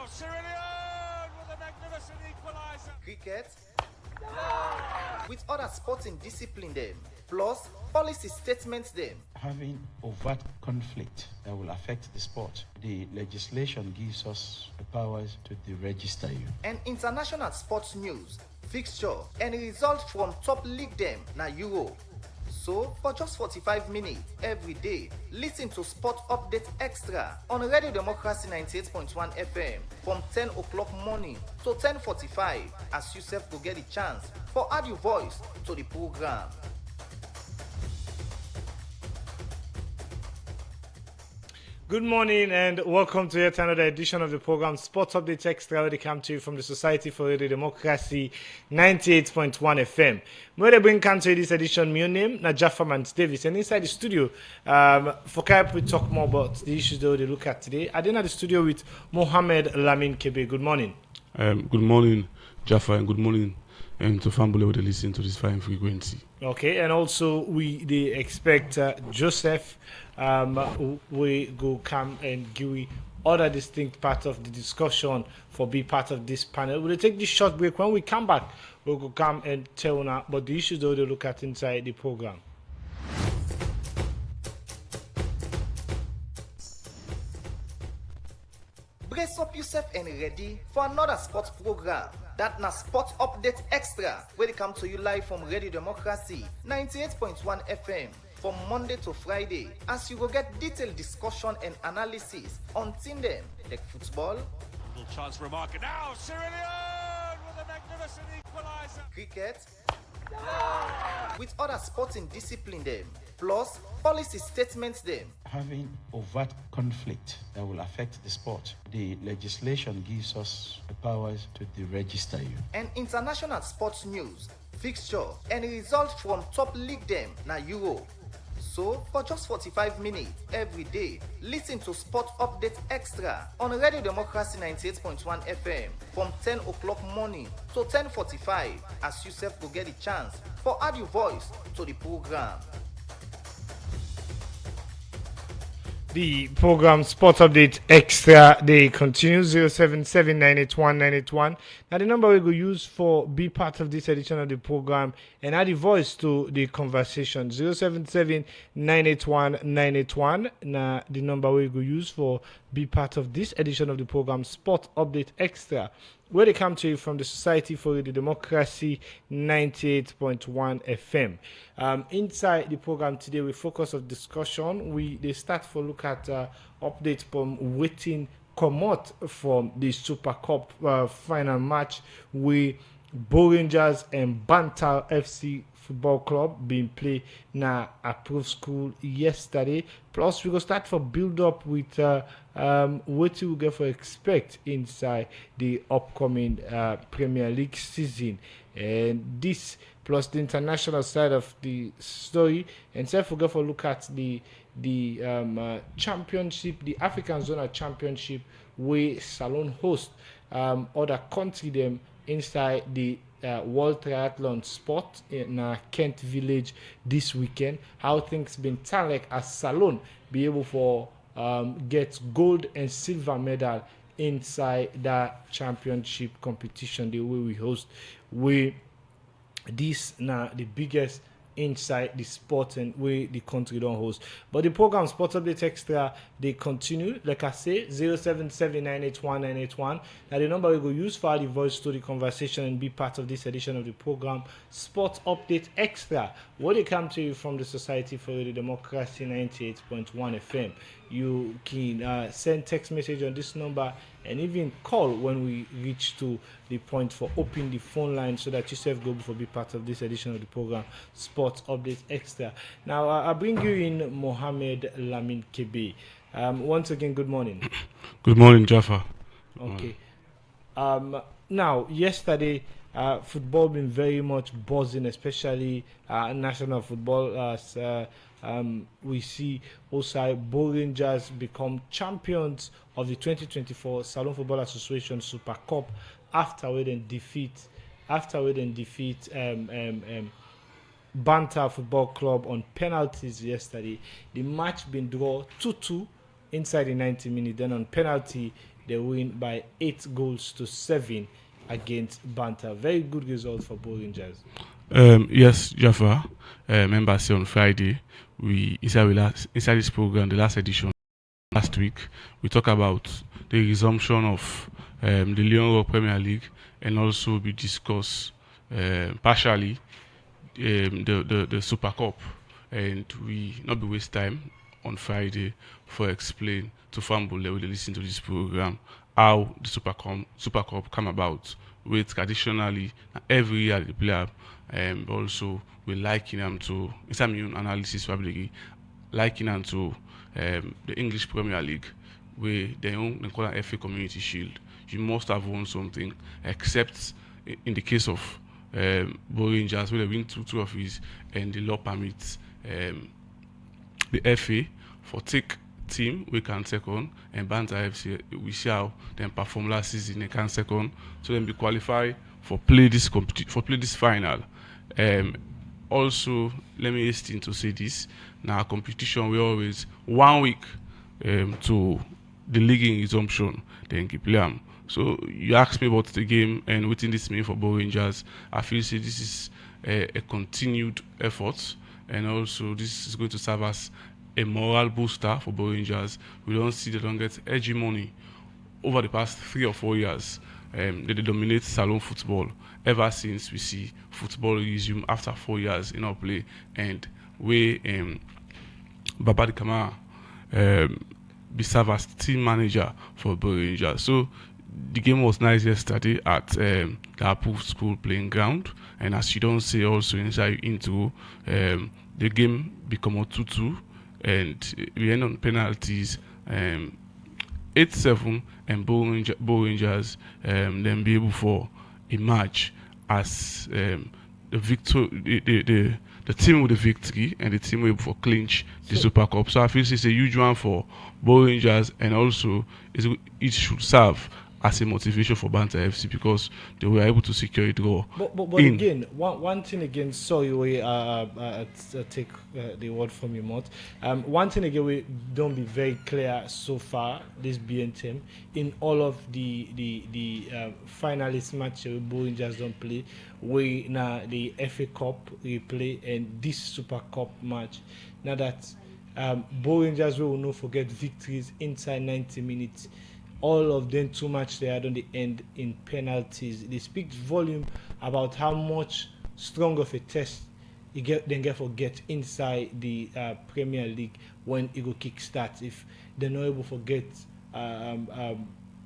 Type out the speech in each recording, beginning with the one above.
Leone with a magnificent equaliser. Cricket, with other sporting discipline them, plus policy statements them. Having overt conflict that will affect the sport, the legislation gives us the powers to deregister you. And international sports news, fixture, and results from top league them na Euro. So, for just 45 minutes every day, listen to Sport Update Extra on Radio Democracy 98.1 FM from 10 o'clock morning to 10:45 as you self will get a chance for add your voice to the program. Good morning and welcome to yet another edition of the program Sports Update Extra, where they come to you from the Society for Radio Democracy 98.1 FM. Where they bring come to you this edition, my name is Jaffa Davis, and inside the studio, for Kaip we talk more about the issues that we look at today. I did at the studio with Mohammed Lamin Kebe. Good morning. Good morning, Jaffa, and good morning to family who listen to this fine frequency. Okay, and also they expect Joseph. We go come and give other distinct part of the discussion for be part of this panel. We'll take this short break. When we come back, we'll go come and tell now about the issues that we look at inside the program. Brace up yourself and ready for another sports program. That na Sports Update Extra, where they come to you live from Radio Democracy 98.1 FM from Monday to Friday, as you will get detailed discussion and analysis on team them like football, Little chance for a marker now. Leone with a magnificent equaliser. cricket, with other sporting discipline them, plus policy statements them. Having overt conflict that will affect the sport, the legislation gives us the powers to deregister you. And international sports news, fixture, and results from top league them na Euro. So, for just 45 minutes every day, listen to Sport Update Extra on Radio Democracy 98.1 FM from 10 o'clock morning to 10:45 as you self will get a chance for add your voice to the program. The program Sports Update Extra, they continue 077-981-981. Now the number we will use for be part of this edition of the program and add the voice to the conversation. 077-981-981. Now the number we will use for be part of this edition of the program Sports Update Extra, where they come to you from the Society for the Democracy 98.1 FM. Inside the program today, we focus on discussion. They start for look at updates from waiting come out from the Super Cup final match with Rangers and Bantal FC Football Club being played na approved school yesterday. Plus, we go start for build up with what we get for expect inside the upcoming Premier League season, and this plus the international side of the story. And so forget for look at the championship, the African Zona Championship, where Salon host other country them inside the World Triathlon Sport in Kent Village this weekend. How things been turned like as Salon be able for get gold and silver medal inside that championship competition the way we host. This now the biggest inside the sport and way the country don't host. But the program Sports Update Extra, they continue. Like I say, 077-981-981. Now the number we go use for the voice to the conversation and be part of this edition of the program Sports Update Extra, where they come to you from the Society for the Democracy 98.1 FM. You can send text message on this number and even call when we reach to the point for opening the phone line so that yourself go for be part of this edition of the program Sports Update Extra. Now I bring you in Mohammed Lamin Kebe. Once again, good morning. Good morning, Jaffa. Okay. Now yesterday football been very much buzzing, especially national football, as we see also Rangers become champions of the 2024 Salon Football Association Super Cup after we then defeat Banter Football Club on penalties yesterday. The match been draw 2-2 inside the 90 minutes. Then on penalty, They win by 8 goals to 7 against Banter. Very good result for Bo Rangers. Yes, Jaffa. Remember, say on Friday, inside this program, the last edition last week, we talk about the resumption of the Leone Premier League, and also we discuss partially the Super Cup, and we not be waste time on Friday for explain to Fambule when they listen to this program how the Super Cup come about. With traditionally every year they play am, also we liken them to inside my own analysis probably liken them to the English Premier League, where they call it FA Community Shield. You must have won something, except in the case of Bo Rangers, where they win two trophies, and the law permits the FA for take team we can second, and Banter FC we see how them perform last season they can second, so then be qualified for play this final. Also, let me hasten to say this: now competition we always 1 week to the league resumption, then keep play am. So you asked me about the game and what this mean for Bo Rangers. I feel say this is a continued effort, and also this is going to serve as a moral booster for Bo Rangers. We don't see they don't get hegemony over the past 3 or 4 years. They dominate salon football ever since we see football resume after 4 years in our play, and we Babadi Kamara be served as team manager for Bo Rangers. So the game was nice yesterday at the Apple School playing ground, and as you don't see also inside into the game become a 2-2, and we end on penalties 8-7, and Bo Rangers then be able for a match as the team with the victory, and the team able for clinch the Super Cup. So I feel it's a huge one for Bo Rangers, and also it should serve as a motivation for Banter FC because they were able to secure a draw. But again, one thing again, sorry, we take the word from your mouth. One thing again, we don't be very clear so far. This BN team in all of the finalist matches, Bo Rangers don't play. We now the FA Cup we play, and this Super Cup match. Now that Bo Rangers will not forget victories inside 90 minutes. All of them too much they had on the end in penalties. They speak volume about how much strong of a test you get inside the Premier League when it go kick starts. If they're not able to get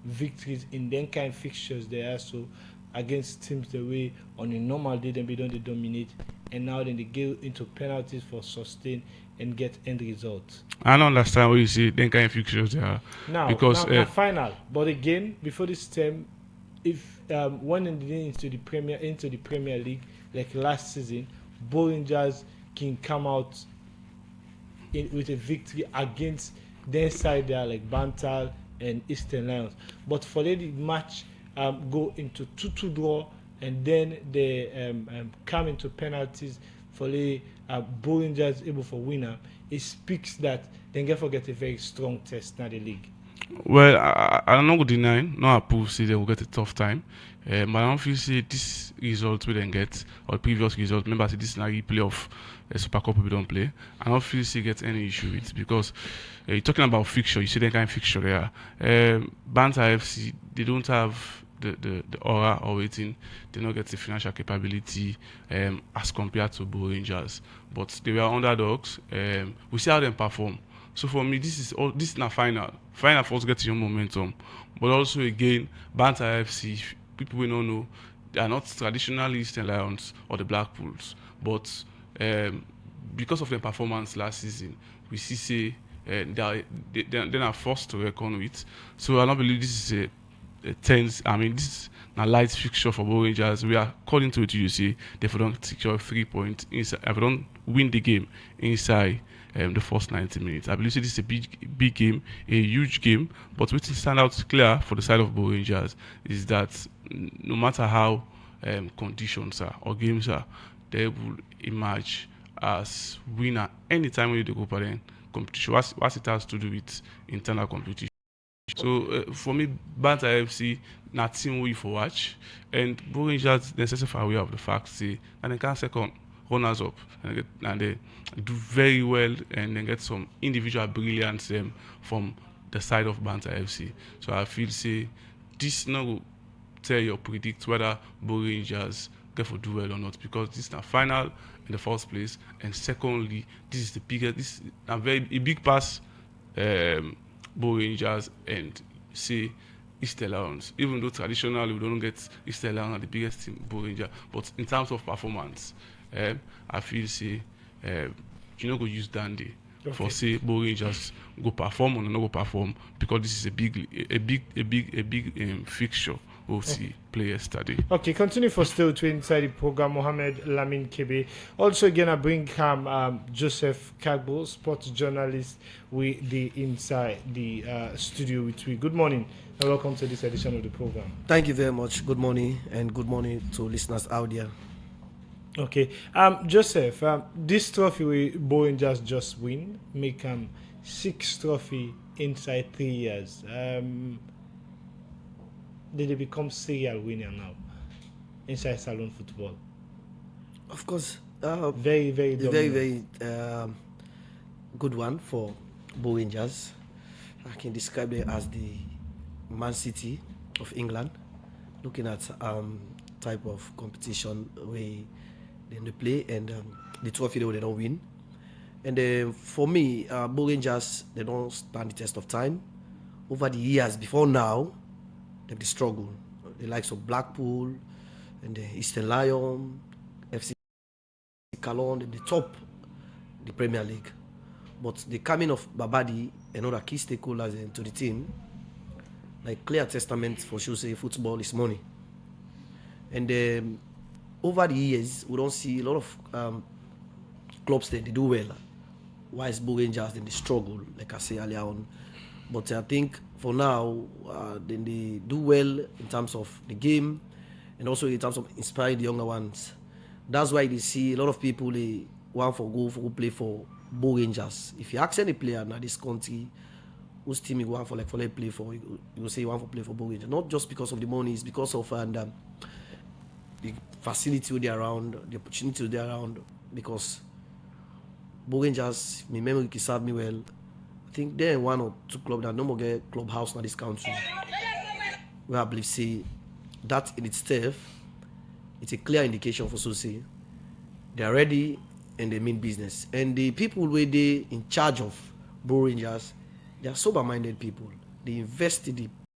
victories in them kind of fixtures they are so against teams the way on a normal day they don't dominate, and now then they go into penalties for sustain and get end results. I don't understand what you say. Then kind of fixtures they are because now final. But again, before this term, if when into the Premier League like last season, Bo Rangers can come out with a victory against their side there like Bantal and Eastern Lions. But for the match go into 2-2 draw, and then they come into penalties for the Bo Rangers able for winner. It speaks that they can get a very strong test now the league. Well, I'm not going to deny, no approve say they will get a tough time. But I don't feel say this result we then get or previous result. Remember, say this is now replay of a Super Cup we don't play. I don't feel say get any issue with it because you're talking about fixture. You see that kind of fixture there. Banter FC they don't have the aura or waiting. They don't get the financial capability as compared to Bo Rangers. But they were underdogs. We see how them perform. So for me, this is not final. Final for us to get your momentum. But also again, Banter FC, people we don't know, they are not traditionally Eastern Lions or the Blackpools. But because of their performance last season, we see say they are forced to reckon with. So I don't believe this is a tense. I mean, this is a light fixture for Bo Rangers. We are according to it. You see, if we don't secure 3 points inside, if we don't win the game inside the first 90 minutes, I believe this is a big game, a huge game. But what stand out clear for the side of Bo Rangers is that no matter how conditions are or games are, they will emerge as winner anytime when they go for the competition. What it has to do with internal competition. So for me, Banter FC na team wey you for watch, and Bo Rangers necessary for aware of the fact say and they can second runners up and they do very well and then get some individual brilliance from the side of Banter FC. So I feel say this now go tell you or predict whether Bo Rangers get for do well or not, because this is the final in the first place, and secondly, this is the biggest. This is a big pass. Bo Rangers and say East Lions. Even though traditionally we don't get East Lions the biggest team, Bo Rangers, but in terms of performance, I feel say you know go use Dandy for say Bo Rangers go perform or not go perform, because this is a big fixture we'll see players study. Okay, continue for still to inside the program, Mohamed Lamin Kebe. Also, again, I bring Joseph Kagbo, sports journalist, with the inside the studio with me. Good morning and welcome to this edition of the program. Thank you very much. Good morning, and good morning to listeners out there. Okay, Joseph, this trophy we Bo Rangers just win, make 6 trophy inside 3 years. Did they become serial winner now inside salon football? Of course, very dominant. very good one for Bo Rangers. I can describe it as the Man City of England, looking at type of competition where they play and the trophy they don't win. And for me, Bo Rangers, they don't stand the test of time. Over the years before now, they've struggled. The likes of Blackpool and the Eastern Lion, FC Cologne, the top the Premier League. But the coming of Babadi and other key stakeholders into the team, like clear testament for sure say football is money. And over the years, we don't see a lot of clubs that they do well. Whilst Bo Rangers, then they struggle, like I say earlier on. But I think for now, then they do well in terms of the game and also in terms of inspiring the younger ones. That's why they see a lot of people they want for go play for Bo Rangers. If you ask any player in this country whose team you want for play for, you will say you want to play for Bo Rangers. Not just because of the money, it's because of the facility they're around, the opportunity they're around. Because Bo Rangers, my memory can serve me well. I think they're in 1 or 2 clubs that no more get clubhouse in this country. Where I believe say that in itself, it's a clear indication for Susie. They are ready and they mean business. And the people where they in charge of Bo Rangers, they are sober-minded people. They invest in the